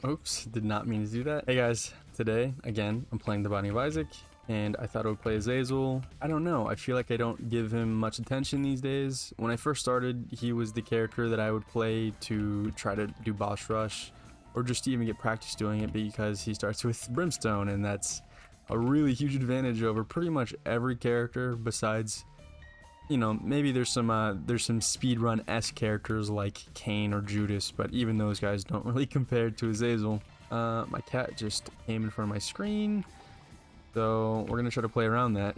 Oops, did not mean to do that. Hey guys, today, again, I'm playing the Body of Isaac, and I thought I would play Azazel. I don't know, I feel like I don't give him much attention these days. When I first started, he was the character that I would play to try to do boss rush, or just to even get practice doing it, because he starts with brimstone, and that's a really huge advantage over pretty much every character besides, you know, maybe there's some speedrun-esque characters like Kane or Judas, but even those guys don't really compare to Azazel. My cat just came in front of my screen, so we're gonna try to play around that.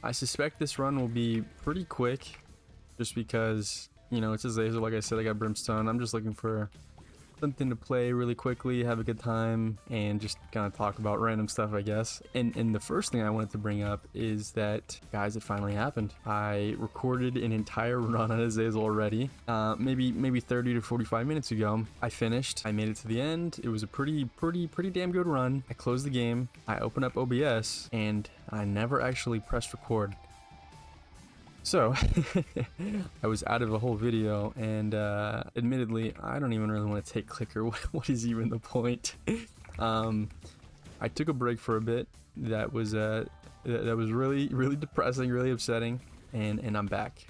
I suspect this run will be pretty quick, just because, you know, it's Azazel. Like I said, I got brimstone. I'm just looking for something to play really quickly, have a good time, and just kind of talk about random stuff, I guess. And the first thing I wanted to bring up is that, guys, it finally happened. I recorded an entire run on Azazel already, maybe 30 to 45 minutes ago. I finished. I made it to the end. It was a pretty damn good run. I closed the game. I opened up OBS, and I never actually pressed record. So, I was out of a whole video, and admittedly, I don't even really want to take clicker. What is even the point? I took a break for a bit. That was really depressing, really upsetting, and I'm back.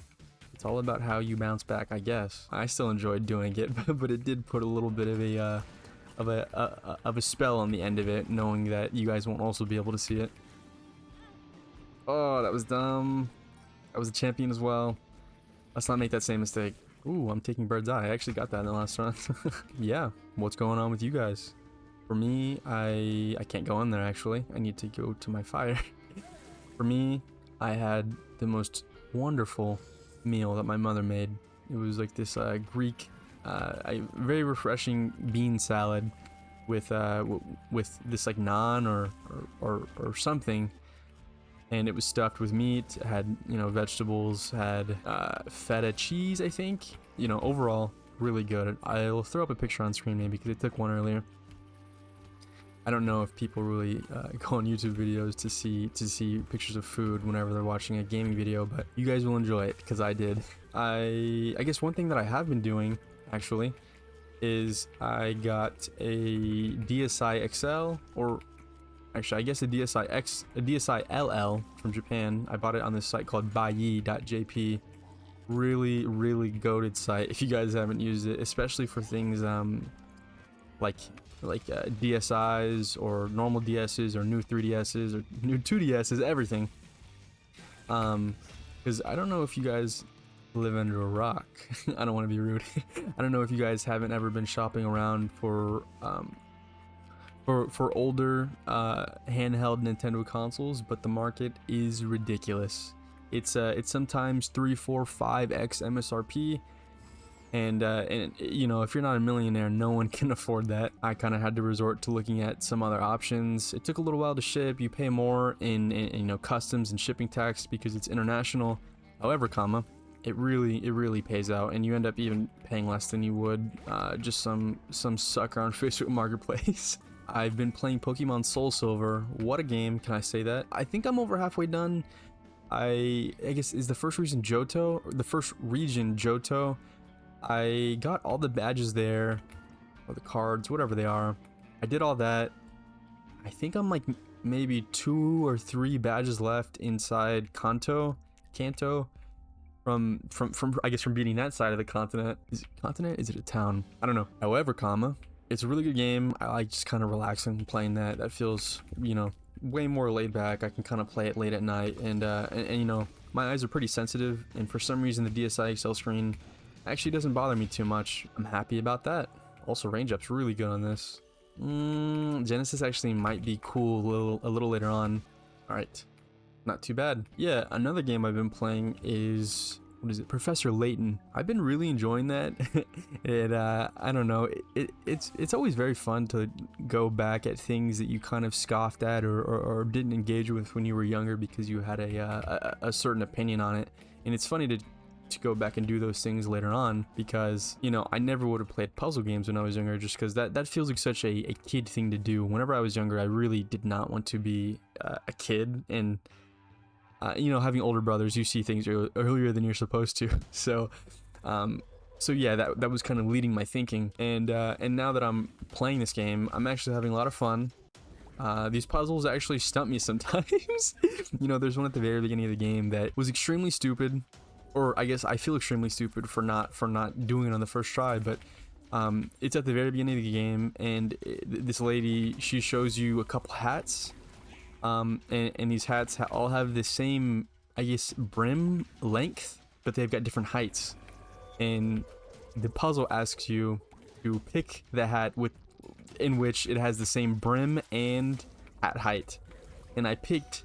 It's all about how you bounce back, I guess. I still enjoyed doing it, but it did put a little bit of a spell on the end of it, knowing that you guys won't also be able to see it. Oh, that was dumb. I was a champion as well. Let's not make that same mistake. Ooh, I'm taking bird's eye. I actually got that in the last run. Yeah, what's going on with you guys? For me, I can't go in there actually. I need to go to my fire. For me, I had the most wonderful meal that my mother made. It was like this Greek, very refreshing bean salad with this like naan or something. And it was stuffed with meat, had, you know, vegetables, had feta cheese, I think. You know, overall, really good. I'll throw up a picture on screen maybe, because I took one earlier. I don't know if people really go on YouTube videos to see pictures of food whenever they're watching a gaming video, but you guys will enjoy it, because I did. I guess one thing that I have been doing, actually, is I got a DSi XL, or actually, I guess a DSi LL from Japan. I bought it on this site called baiyi.jp. Really goated site if you guys haven't used it, especially for things like DSIs or normal DSs or new 3DSs or new 2DSs, everything. Because I don't know if you guys live under a rock. I don't want to be rude. I don't know if you guys haven't ever been shopping around for older handheld Nintendo consoles, but the market is ridiculous. It's sometimes 3, 4, 5x MSRP, and you know, if you're not a millionaire, no one can afford that. I kind of had to resort to looking at some other options. It took a little while to ship. You pay more in you know, customs and shipping tax because it's international. However, it really pays out, and you end up even paying less than you would just some sucker on Facebook Marketplace. I've been playing Pokemon Soul Silver. What a game, can I say that? I think I'm over halfway done. I guess is the first region Johto, I got all the badges there, or the cards, whatever they are. I did all that. I think I'm like maybe 2 or 3 badges left inside Kanto, from I guess from beating that side of the continent. Is it continent? Is it a town? I don't know. However, it's a really good game. I like just kind of relaxing and playing that. That feels, you know, way more laid back. I can kind of play it late at night, and you know, my eyes are pretty sensitive, and for some reason the DSi XL screen actually doesn't bother me too much. I'm happy about that. Also, range up's really good on this. Genesis actually might be cool a little later on. All right, not too bad. Yeah, another game I've been playing is, what is it? Professor Layton. I've been really enjoying that. I don't know. It's always very fun to go back at things that you kind of scoffed at or didn't engage with when you were younger because you had a certain opinion on it. And it's funny to go back and do those things later on, because, you know, I never would have played puzzle games when I was younger, just because that feels like such a kid thing to do. Whenever I was younger, I really did not want to be a kid, and you know, having older brothers, you see things earlier than you're supposed to. So So yeah, that was kind of leading my thinking, and now that I'm playing this game, I'm actually having a lot of fun. These puzzles actually stump me sometimes. You know, there's one at the very beginning of the game that was extremely stupid, or I guess I feel extremely stupid for not doing it on the first try, but it's at the very beginning of the game, and this lady, she shows you a couple hats, and these hats all have the same, I guess, brim length, but they've got different heights, and the puzzle asks you to pick the hat in which it has the same brim and hat height. And I picked,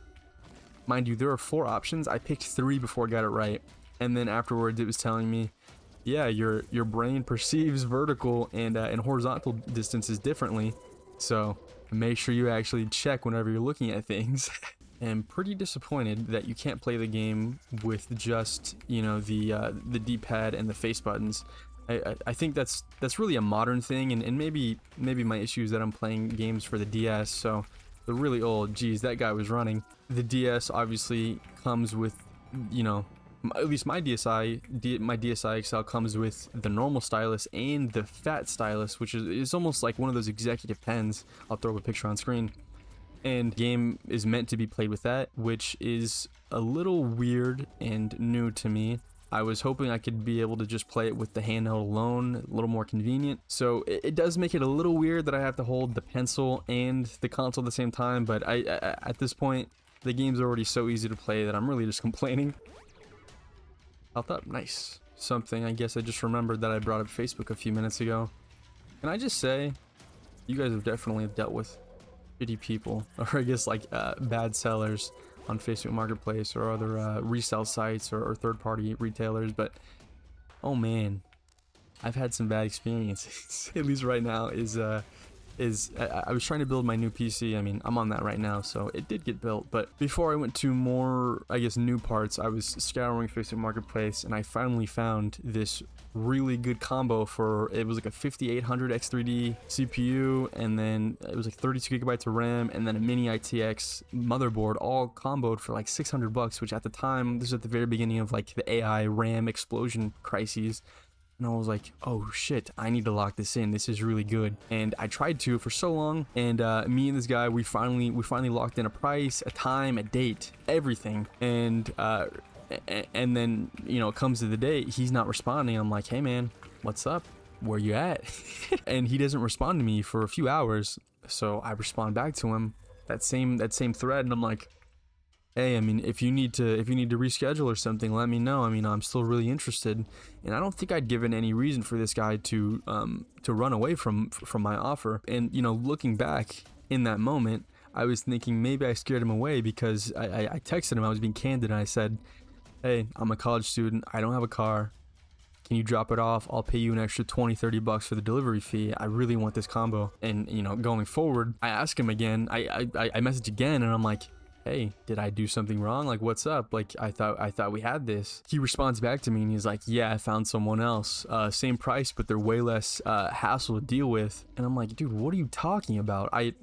mind you, there are 4 options. I picked 3 before I got it right, and then afterwards it was telling me, yeah, your brain perceives vertical and horizontal distances differently, so make sure you actually check whenever you're looking at things. I'm pretty disappointed that you can't play the game with just, you know, the D-pad and the face buttons. I think that's really a modern thing, and maybe my issue is that I'm playing games for the DS, so they're really old. Geez, that guy was running. The DS obviously comes with, you know, at least my DSi XL comes with the normal stylus and the fat stylus, which is almost like one of those executive pens. I'll throw up a picture on screen. And game is meant to be played with that, which is a little weird and new to me. I was hoping I could be able to just play it with the handheld alone, a little more convenient. So it does make it a little weird that I have to hold the pencil and the console at the same time, but I at this point, the game's already so easy to play that I'm really just complaining. Health up, nice. Something I guess I just remembered that I brought up Facebook a few minutes ago. Can I just say, you guys have definitely dealt with shitty people, or I guess like bad sellers on Facebook Marketplace or other resale sites or third-party retailers, but oh man, I've had some bad experiences. At least right now I was trying to build my new PC. I mean, I'm on that right now, so it did get built. But before I went to more, I guess, new parts, I was scouring Facebook Marketplace, and I finally found this really good combo for, it was like a 5800 X3D CPU, and then it was like 32 gigabytes of RAM, and then a mini ITX motherboard, all comboed for like $600, which at the time, this was at the very beginning of like the AI RAM explosion crises. And I was like, oh shit, I need to lock this in. This is really good. And I tried to for so long. And me and this guy, we finally locked in a price, a time, a date, everything. And then, you know, it comes to the day, he's not responding. I'm like, hey man, what's up? Where you at? And he doesn't respond to me for a few hours. So I respond back to him, that same thread, and I'm like, hey, I mean, if you need to reschedule or something, let me know. I mean, I'm still really interested, and I don't think I'd given any reason for this guy to run away from my offer. And you know, looking back in that moment, I was thinking maybe I scared him away, because I texted him. I was being candid, and I said, hey, I'm a college student. I don't have a car. Can you drop it off? I'll pay you an extra $20-$30 for the delivery fee. I really want this combo. And you know, going forward, I ask him again. I message again, and I'm like, hey, did I do something wrong? Like, what's up? Like, I thought we had this. He responds back to me, and he's like, yeah, I found someone else. Same price, but they're way less hassle to deal with. And I'm like, dude, what are you talking about? I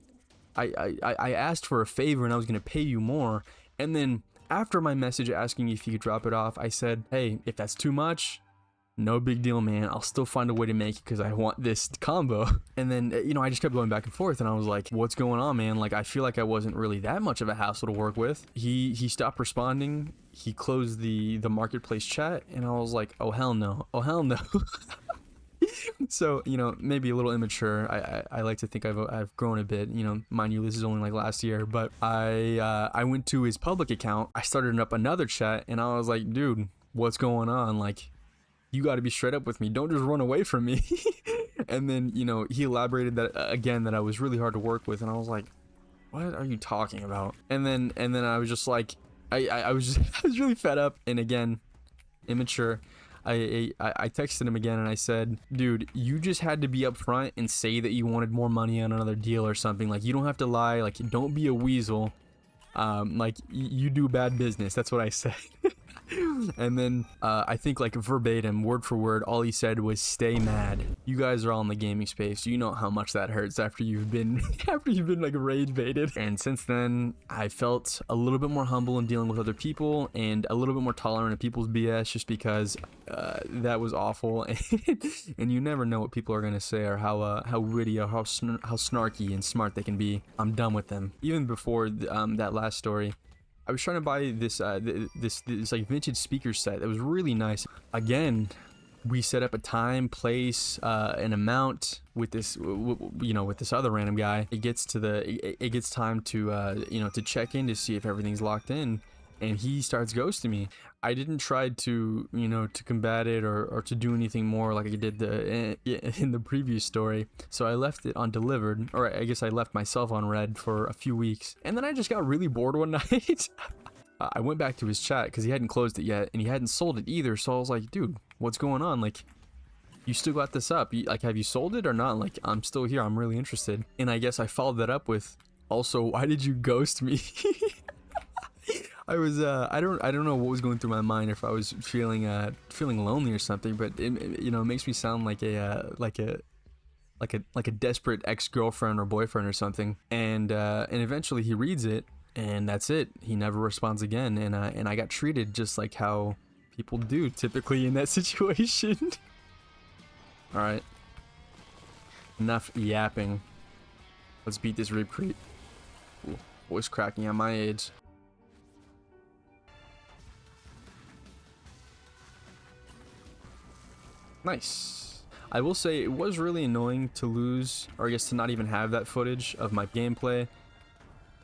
asked for a favor, and I was gonna pay you more. And then after my message asking if you could drop it off, I said, hey, if that's too much, no big deal, man. I'll still find a way to make it, because I want this combo. And then, you know, I just kept going back and forth, and I was like, what's going on, man? Like, I feel like I wasn't really that much of a hassle to work with. He stopped responding. He closed the marketplace chat, and I was like, oh hell no, oh hell no. So, you know, maybe a little immature. I like to think I've grown a bit. You know, mind you, this is only like last year, but I went to his public account. I started up another chat, and I was like, dude, what's going on? Like, you got to be straight up with me. Don't just run away from me. And then, you know, he elaborated that again, that I was really hard to work with. And I was like, what are you talking about? And then I was just like, I was really fed up. And again, immature. I texted him again, and I said, dude, you just had to be upfront and say that you wanted more money on another deal or something. Like, you don't have to lie. Like, don't be a weasel. Like, you do bad business. That's what I said. And then I think like verbatim, word for word, all he said was "stay mad." You guys are all in the gaming space. You know how much that hurts after you've been like rage baited. And since then, I felt a little bit more humble in dealing with other people and a little bit more tolerant of people's BS, just because that was awful. And you never know what people are gonna say or how witty or how snarky and smart they can be. I'm done with them. Even before that last story, I was trying to buy this this like vintage speaker set that was really nice. Again, we set up a time, place, an amount with this, with this other random guy. It gets time to to check in to see if everything's locked in, and he starts ghosting me. I didn't try to to combat it or to do anything more like I did in the previous story. So I left it on delivered, or I guess I left myself on read for a few weeks, and then I just got really bored one night. I went back to his chat because he hadn't closed it yet and he hadn't sold it either. So I was like, dude, what's going on? Like, you still got this up? Like, have you sold it or not? Like, I'm still here. I'm really interested. And I guess I followed that up with, also, why did you ghost me? I was I don't know what was going through my mind, if I was feeling lonely or something, but it makes me sound like a desperate ex-girlfriend or boyfriend or something. And eventually he reads it, and that's it. He never responds again, and I got treated just like how people do typically in that situation. All right, enough yapping. Let's beat this rib creep. Ooh, voice cracking at my age. Nice. I will say it was really annoying to lose, or I guess to not even have that footage of my gameplay.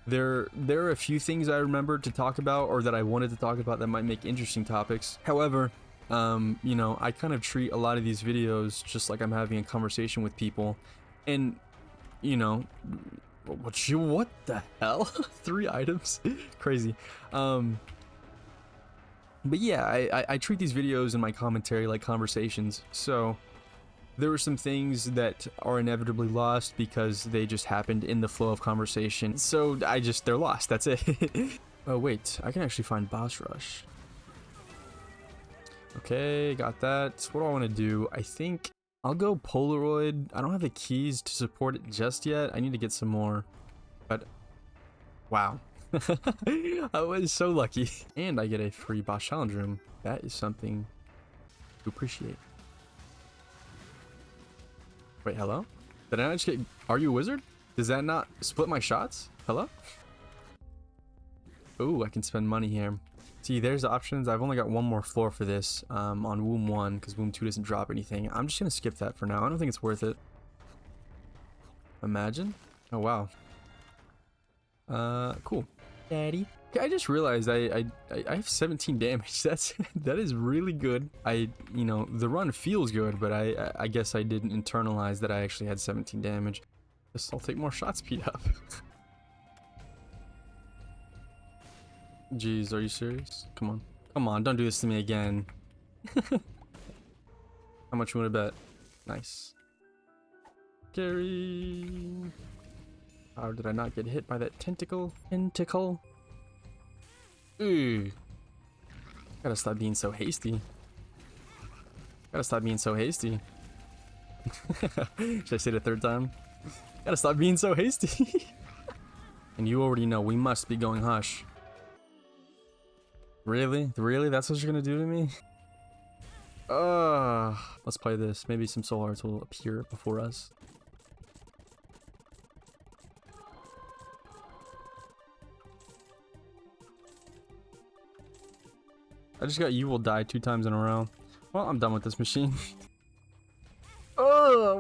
There are a few things I remembered to talk about, or that I wanted to talk about, that might make interesting topics. However, I kind of treat a lot of these videos just like I'm having a conversation with people, and what the hell? 3 items? Crazy. But yeah, I treat these videos and my commentary like conversations, so there were some things that are inevitably lost because they just happened in the flow of conversation, so they're lost, that's it. Oh wait, I can actually find boss rush. Okay, got that. What do I want to do? I think I'll go Polaroid. I don't have the keys to support it just yet. I need to get some more, but wow. I was so lucky. And I get a free boss challenge room. That is something to appreciate. Wait, hello? Did I not just get... Are you a wizard? Does that not split my shots? Hello? Ooh, I can spend money here. See, there's options. I've only got one more floor for this on Womb 1, because Womb 2 doesn't drop anything. I'm just going to skip that for now. I don't think it's worth it. Imagine? Oh, wow. Cool. Daddy. Okay, I just realized I have 17 damage. That is really good. The run feels good, but I guess I didn't internalize that I actually had 17 damage. Guess I'll take more shot speed up. Jeez, are you serious? Come on. Come on, don't do this to me again. How much you want to bet? Nice. Carry. How did I not get hit by that tentacle? Tentacle. Ooh. Gotta stop being so hasty. Gotta stop being so hasty. Should I say it a third time? Gotta stop being so hasty. And you already know we must be going hush. Really? Really? That's what you're gonna do to me? Let's play this. Maybe some soul hearts will appear before us. I just got you will die 2 times in a row. Well, I'm done with this machine. Oh,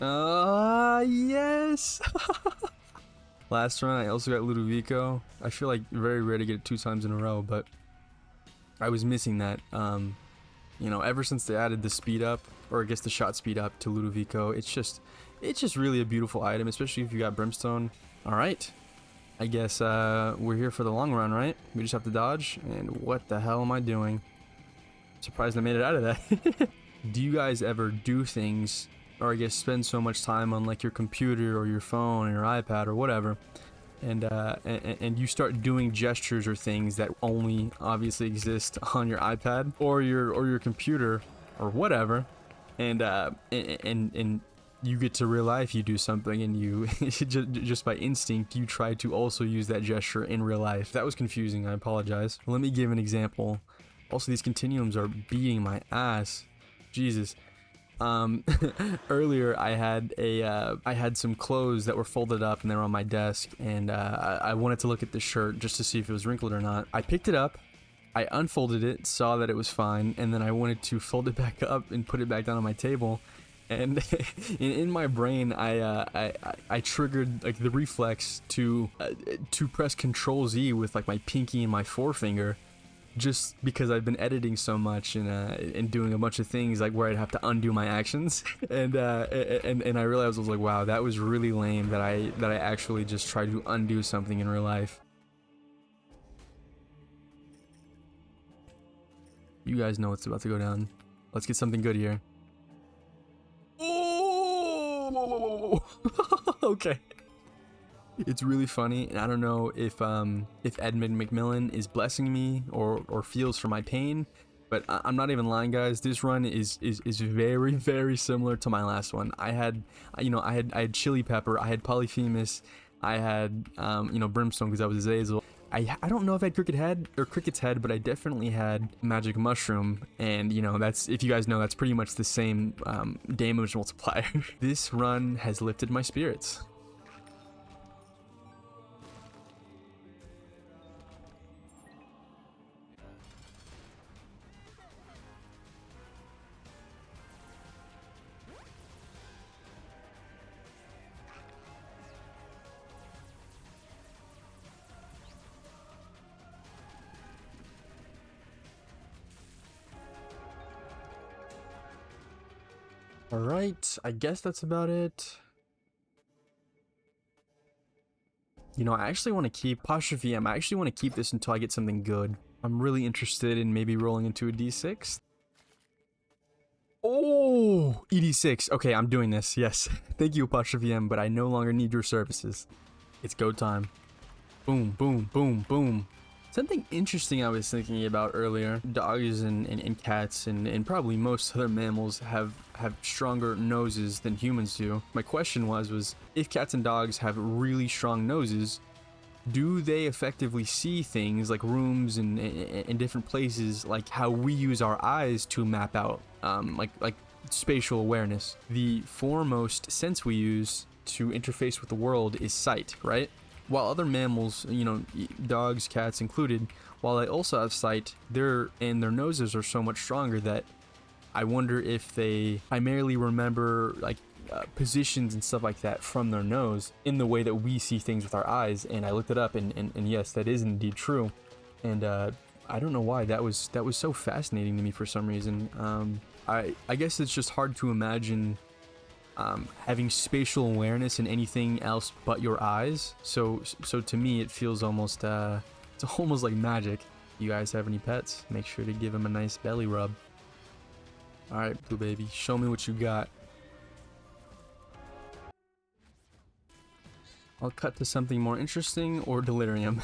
whoa. Yes. Last run, I also got Ludovico. I feel like very rare to get it 2 times in a row, but I was missing that. Ever since they added the speed up, or I guess the shot speed up to Ludovico, it's just really a beautiful item, especially if you got brimstone. All right. I guess we're here for the long run, right? We just have to dodge, and what the hell am I doing? Surprised I made it out of that. Do you guys ever do things, or I guess spend so much time on like your computer or your phone or your iPad or whatever, and you start doing gestures or things that only obviously exist on your iPad or your computer or whatever, and you get to real life, you do something, and you just by instinct you try to also use that gesture in real life. That was confusing, I apologize. Let me give an example. Also, these continuums are beating my ass. Jesus. Earlier I had some clothes that were folded up and they were on my desk, and I wanted to look at the shirt just to see if it was wrinkled or not. I picked it up, I unfolded it, saw that it was fine, and then I wanted to fold it back up and put it back down on my table. And in my brain, I triggered like the reflex to press Control Z with like my pinky and my forefinger, just because I've been editing so much and doing a bunch of things like where I'd have to undo my actions. And I realized, I was like, wow, that was really lame that I actually just tried to undo something in real life. You guys know what's about to go down. Let's get something good here. Oh, okay. It's really funny, and I don't know if Edmund McMillan is blessing me or feels for my pain, but I'm not even lying, guys. This run is very, very similar to my last one. I had chili pepper, I had polyphemus, I had brimstone because I was Azazel. I don't know if I had cricket's head, but I definitely had magic mushroom, and that's, if you guys know, that's pretty much the same damage multiplier. This run has lifted my spirits. Alright, I guess that's about it. I actually want to keep apostrophe M. I actually want to keep this until I get something good. I'm really interested in maybe rolling into a D6. Oh, ED6. Okay, I'm doing this. Yes. Thank you, apostrophe M, but I no longer need your services. It's go time. Boom, boom, boom, boom. Something interesting I was thinking about earlier, dogs and cats and probably most other mammals have stronger noses than humans do. My question was if cats and dogs have really strong noses, do they effectively see things like rooms and different places like how we use our eyes to map out like spatial awareness? The foremost sense we use to interface with the world is sight, right? While other mammals, dogs, cats included, while they also have sight, their noses are so much stronger that I wonder if they primarily remember like positions and stuff like that from their nose in the way that we see things with our eyes. And I looked it up, and yes, that is indeed true. And I don't know why that was so fascinating to me for some reason. I guess it's just hard to imagine having spatial awareness in anything else but your eyes. So to me it feels almost it's almost like magic. You guys have any pets? Make sure to give them a nice belly rub. All right, blue baby, show me what you got. I'll cut to something more interesting or delirium.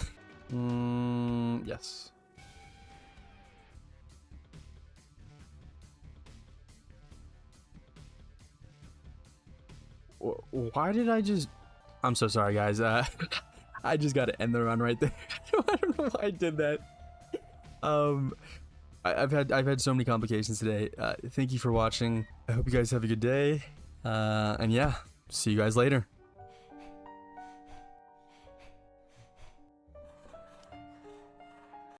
Yes. Why did I just... I'm so sorry, guys. I just got to end the run right there. I don't know why I did that. I've had so many complications today. Thank you for watching. I hope you guys have a good day. And yeah, see you guys later.